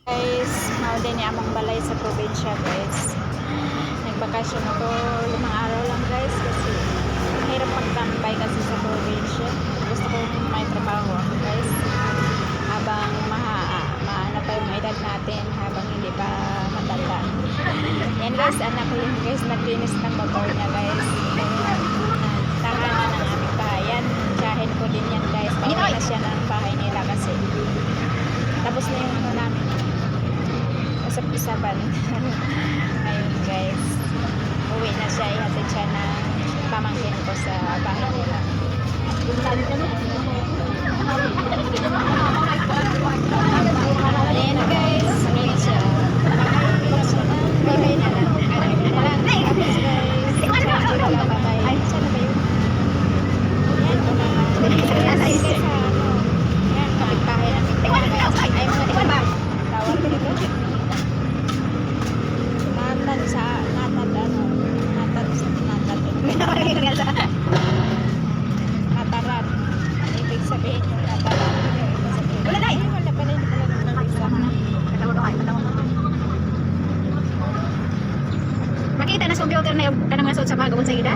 Guys, mao din ni among balay sa probinsya guys. Nagbakasyon ako 5 araw lang guys kasi mahirap magtambay kasi sa probinsya. Gusto ko may trabaho ako guys. Habang maana pa yung edad natin habang hindi pa matanda. Yan guys, anak ko yun guys, naglinis ng motor niya guys. Tahanan ng aming bahayan. Tsahin ko din yan guys. Pauwi na siya ng bahay nila kasi tapos na yung ano namin. Usap-usapan. Ayun guys. Uwi na siya. Ihatid siya ng pamangkin ko sa bahay nila. Ayan guys. Uwi siya. Bye-bye na lang. Tapos guys. Bye-bye. Sana ba yun? Ayan ko na. Ayan guys sa ano. Ayan kapit-bahay namin. Ay mo na tawag ko dito. Nataran. Ibig sabihin yung nataran. Wala na, wala pa rin pala ng Makita na sa computer na yung kanang nasod sa bagawon sa ida?